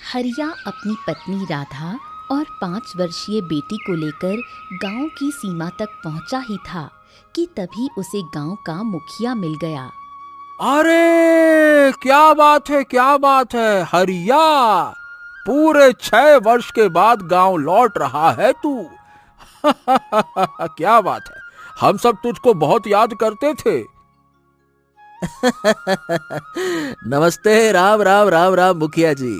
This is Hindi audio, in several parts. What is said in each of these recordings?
हरिया अपनी पत्नी राधा और 5 वर्षीय बेटी को लेकर गांव की सीमा तक पहुंचा ही था कि तभी उसे गांव का मुखिया मिल गया। अरे क्या बात है हरिया, पूरे 6 वर्ष के बाद गांव लौट रहा है तू। क्या बात है, हम सब तुझको बहुत याद करते थे। नमस्ते, राम राम राम राम मुखिया जी।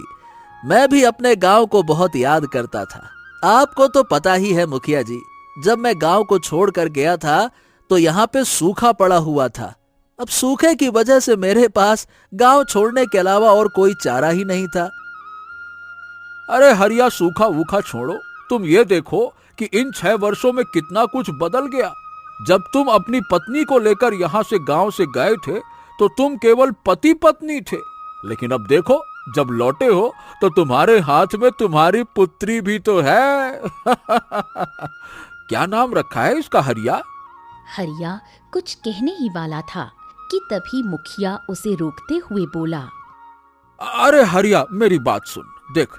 मैं भी अपने गांव को बहुत याद करता था। आपको तो पता ही है मुखिया जी, जब मैं गांव को छोड़कर गया था तो यहाँ पे सूखा पड़ा हुआ था। अब सूखे की वजह से मेरे पास गांव छोड़ने के अलावा और कोई चारा ही नहीं था। अरे हरिया, सूखा वूखा छोड़ो, तुम ये देखो कि इन 6 वर्षों में कितना कुछ बदल गया। जब तुम अपनी पत्नी को लेकर यहाँ से गांव से गए थे तो तुम केवल पति पत्नी थे, लेकिन अब देखो जब लौटे हो तो तुम्हारे हाथ में तुम्हारी पुत्री भी तो है। क्या नाम रखा है इसका हरिया? हरिया कुछ कहने ही वाला था कि तभी मुखिया उसे रोकते हुए बोला। अरे हरिया, मेरी बात सुन। देख,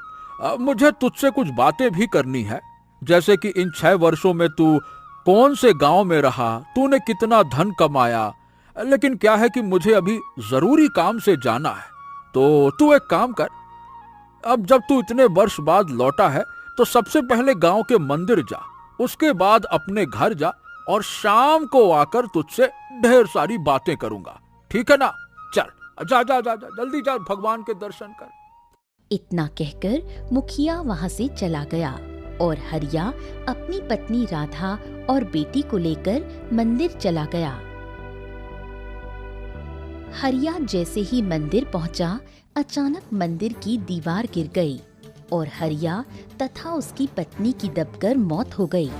मुझे तुझसे कुछ बातें भी करनी है, जैसे कि इन 6 वर्षों में तू कौन से गांव में रहा, तूने कितना धन कमाया। लेकिन क्या है कि मुझे अभी जरूरी काम से जाना है, तो तू एक काम कर। अब जब तू इतने वर्ष बाद लौटा है तो सबसे पहले गांव के मंदिर जा, उसके बाद अपने घर जा और शाम को आकर तुझसे ढेर सारी बातें करूंगा, ठीक है ना? चल जा जा जा, जा जल्दी जा, भगवान के दर्शन कर। इतना कहकर मुखिया वहां से चला गया और हरिया अपनी पत्नी राधा और बेटी को लेकर मंदिर चला गया। हरिया जैसे ही मंदिर पहुंचा, अचानक मंदिर की दीवार गिर गई और हरिया तथा उसकी पत्नी की दबकर मौत हो गई।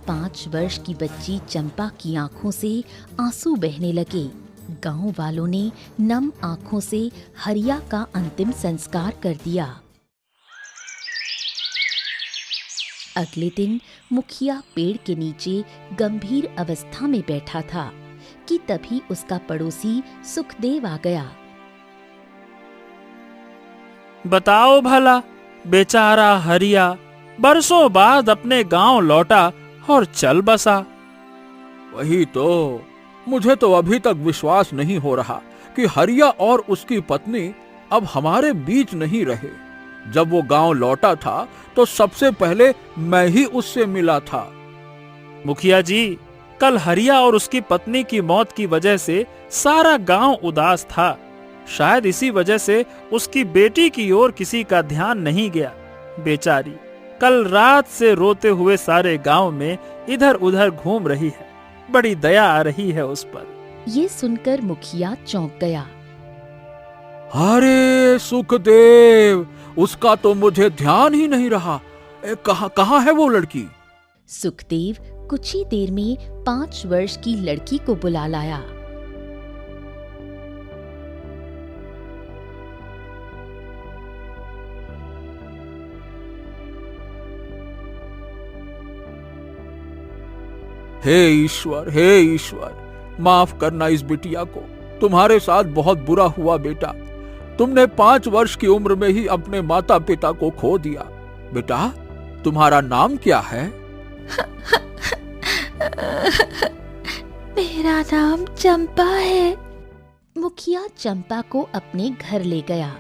5 वर्ष की बच्ची चंपा की आंखों से आंसू बहने लगे। गांव वालों ने नम आंखों से हरिया का अंतिम संस्कार कर दिया। अगले दिन मुखिया पेड़ के नीचे गंभीर अवस्था में बैठा था कि तभी उसका पड़ोसी सुखदेव आ गया। बताओ भला, बेचारा हरिया बरसों बाद अपने गांव लौटा और चल बसा। वही तो, मुझे तो अभी तक विश्वास नहीं हो रहा कि हरिया और उसकी पत्नी अब हमारे बीच नहीं रहे। जब वो गांव लौटा था तो सबसे पहले मैं ही उससे मिला था। मुखिया जी, कल हरिया और उसकी पत्नी की मौत की वजह से सारा गांव उदास था। शायद इसी वजह से उसकी बेटी की ओर किसी का ध्यान नहीं गया। बेचारी कल रात से रोते हुए सारे गांव में इधर उधर घूम रही है। बड़ी दया आ रही है उस पर। ये सुनकर मुखिया चौंक गया। अरे सुखदेव, उसका तो मुझे ध्यान ही नहीं रहा। कहाँ है वो लड़की? सुखदेव कुछ ही देर में 5 वर्ष की लड़की को बुला लाया। हे ईश्वर, माफ करना इस बिटिया को। तुम्हारे साथ बहुत बुरा हुआ बेटा। तुमने 5 वर्ष की उम्र में ही अपने माता पिता को खो दिया। बेटा, तुम्हारा नाम क्या है? मेरा नाम चंपा है। मुखिया चंपा को अपने घर ले गया।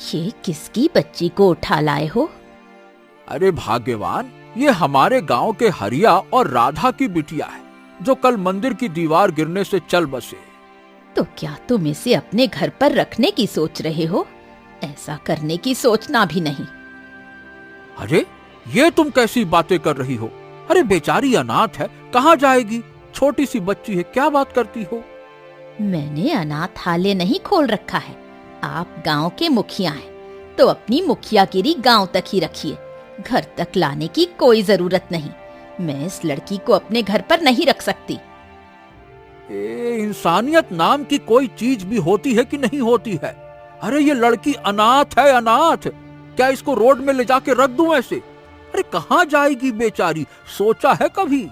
ये किसकी बच्ची को उठा लाए हो? अरे भाग्यवान, ये हमारे गांव के हरिया और राधा की बिटिया है, जो कल मंदिर की दीवार गिरने से चल बसे। तो क्या तुम इसे अपने घर पर रखने की सोच रहे हो? ऐसा करने की सोचना भी नहीं। अरे ये तुम कैसी बातें कर रही हो? अरे बेचारी अनाथ है, कहाँ जाएगी? छोटी सी बच्ची है, क्या बात करती हो? मैंने अनाथालय नहीं खोल रखा है। आप गांव के मुखिया हैं, तो अपनी मुखियागिरी गांव तक ही रखिए। घर तक लाने की कोई जरूरत नहीं। मैं इस लड़की को अपने घर पर नहीं रख सकती। इंसानियत नाम की कोई चीज भी होती है कि नहीं होती है? अरे ये लड़की अनाथ है, अनाथ। क्या इसको रोड में ले जाके रख दूं ऐसे? अरे कहाँ जाएगी बेचारी, सोचा है कभी?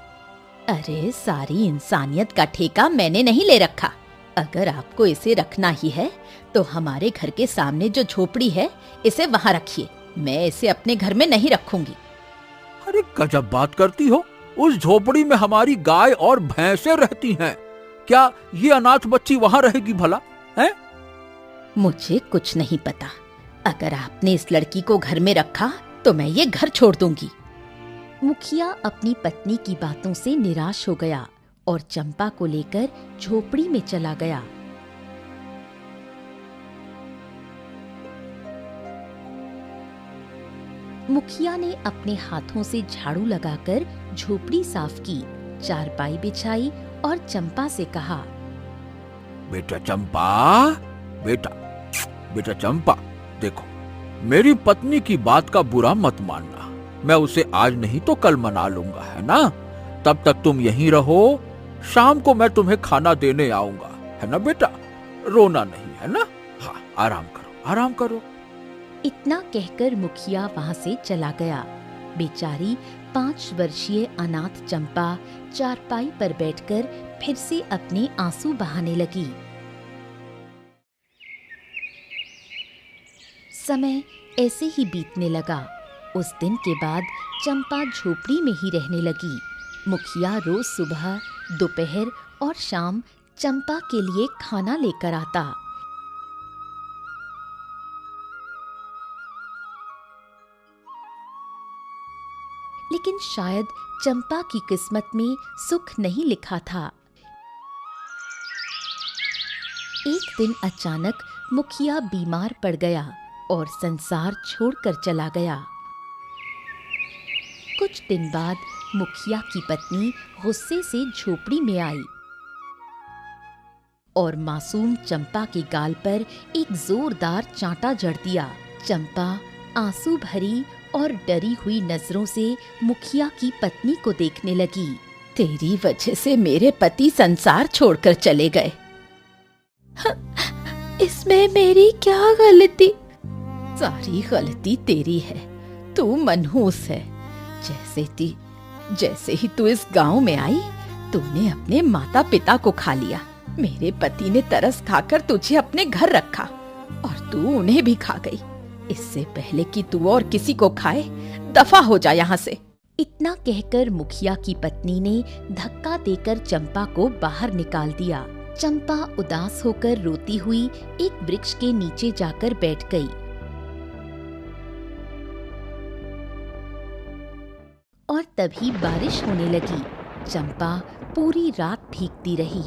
अरे सारी इंसानियत का ठेका मैंने नहीं ले रखा। अगर आपको इसे रखना ही है तो हमारे घर के सामने जो झोपड़ी है इसे वहाँ रखिए। मैं इसे अपने घर में नहीं रखूंगी। अरे गजब बात करती हो। उस झोपड़ी में हमारी गाय और भैंसें रहती हैं। क्या ये अनाथ बच्ची वहाँ रहेगी भला? है? मुझे कुछ नहीं पता। अगर आपने इस लड़की को घर में रखा तो मैं ये घर छोड़ दूंगी। मुखिया अपनी पत्नी की बातों से निराश हो गया और चंपा को लेकर झोपड़ी में चला गया। मुखिया ने अपने हाथों से झाड़ू लगाकर झोपड़ी साफ की, चारपाई बिछाई और चंपा से कहा, बेटा चंपा, बेटा चंपा, देखो मेरी पत्नी की बात का बुरा मत मानना। मैं उसे आज नहीं तो कल मना लूंगा, है ना? तब तक तुम यहीं रहो। शाम को मैं तुम्हें खाना देने आऊंगा, है ना बेटा? रोना नहीं, है ना? हाँ, आराम करो, आराम करो। इतना कहकर मुखिया वहां से चला गया। बेचारी 5 वर्षीय अनाथ चंपा चारपाई पर बैठकर फिर से अपने आंसू बहाने लगी। समय ऐसे ही बीतने लगा। उस दिन के बाद चंपा झोपड़ी में ही रहने लगी। मुखिया रोज सुबह, दोपहर और शाम चंपा के लिए खाना लेकर आता। लेकिन शायद चंपा की किस्मत में सुख नहीं लिखा था। एक दिन अचानक मुखिया बीमार पड़ गया और संसार छोड़कर चला गया। कुछ दिन बाद मुखिया की पत्नी गुस्से से झोपड़ी में आई और मासूम चंपा के गाल पर एक जोरदार चांटा जड़ दिया। चंपा आंसू भरी और डरी हुई नजरों से मुखिया की पत्नी को देखने लगी। तेरी वजह से मेरे पति संसार छोड़कर चले गए। इसमें मेरी क्या गलती? सारी गलती तेरी है। तू मनहूस है। जैसे ही तू इस गांव में आई, तूने अपने माता पिता को खा लिया। मेरे पति ने तरस खाकर तुझे अपने घर रखा और तू उन्हें भी खा गई। इससे पहले कि तू और किसी को खाए, दफा हो जा यहाँ से। इतना कहकर मुखिया की पत्नी ने धक्का देकर चंपा को बाहर निकाल दिया। चंपा उदास होकर रोती हुई एक वृक्ष के नीचे जाकर बैठ गई और तभी बारिश होने लगी। चंपा पूरी रात भीगती रही।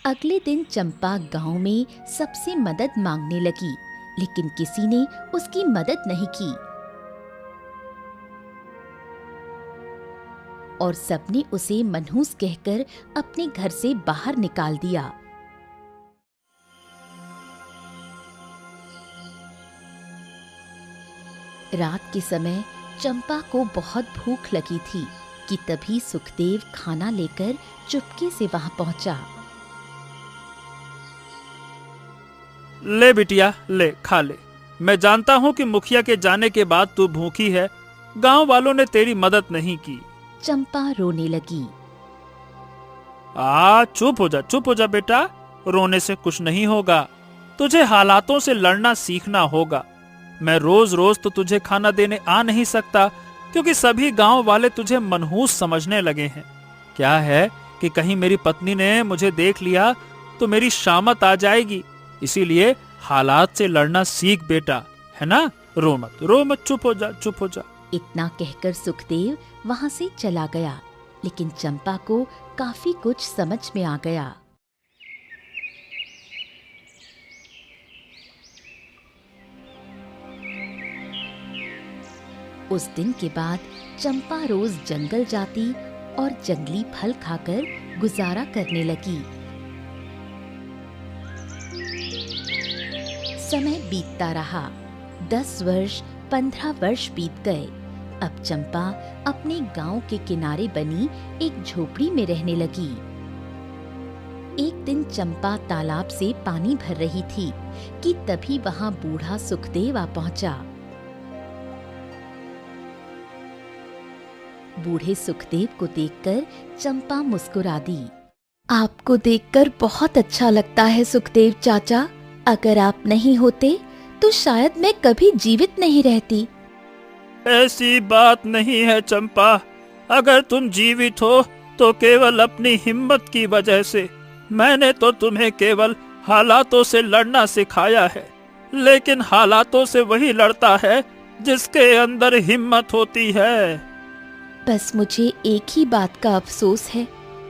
अगले दिन चंपा गांव में सबसे मदद मांगने लगी, लेकिन किसी ने उसकी मदद नहीं की और सबने उसे मनहूस कहकर अपने घर से बाहर निकाल दिया। रात के समय चंपा को बहुत भूख लगी थी कि तभी सुखदेव खाना लेकर चुपके से वहां पहुंचा। ले बिटिया, ले खा ले। मैं जानता हूँ कि मुखिया के जाने के बाद तू भूखी है। गांव वालों ने तेरी मदद नहीं की। चंपा रोने लगी। चुप हो जा बेटा। रोने से कुछ नहीं होगा। तुझे हालातों से लड़ना सीखना होगा। मैं रोज रोज तो तुझे खाना देने आ नहीं सकता, क्योंकि सभी गांव वाले तुझे मनहूस समझने लगे हैं। क्या है कि कहीं मेरी पत्नी ने मुझे देख लिया तो मेरी शामत आ जाएगी। इसीलिए हालात से लड़ना सीख बेटा, है ना? रो मत, चुप हो जा। इतना कहकर सुखदेव वहां से चला गया, लेकिन चंपा को काफी कुछ समझ में आ गया। उस दिन के बाद चंपा रोज जंगल जाती और जंगली फल खाकर गुजारा करने लगी। समय बीतता रहा। 10 वर्ष, 15 वर्ष बीत गए। अब चंपा अपने गांव के किनारे बनी एक झोपड़ी में रहने लगी। एक दिन चंपा तालाब से पानी भर रही थी कि तभी वहां बूढ़ा सुखदेव आ पहुंचा। बूढ़े सुखदेव को देखकर चंपा मुस्कुरा दी। आपको देखकर बहुत अच्छा लगता है सुखदेव चाचा। अगर आप नहीं होते तो शायद मैं कभी जीवित नहीं रहती। ऐसी बात नहीं है चंपा, अगर तुम जीवित हो तो केवल अपनी हिम्मत की वजह से। मैंने तो तुम्हें केवल हालातों से लड़ना सिखाया है, लेकिन हालातों से वही लड़ता है जिसके अंदर हिम्मत होती है। बस मुझे एक ही बात का अफसोस है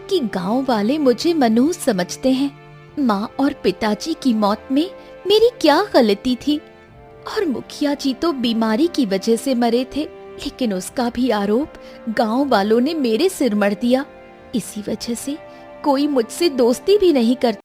कि गांव वाले मुझे मनहूस समझते हैं। माँ और पिताजी की मौत में मेरी क्या गलती थी? और मुखिया जी तो बीमारी की वजह से मरे थे, लेकिन उसका भी आरोप गांव वालों ने मेरे सिर मढ़ दिया। इसी वजह से कोई मुझसे दोस्ती भी नहीं करता।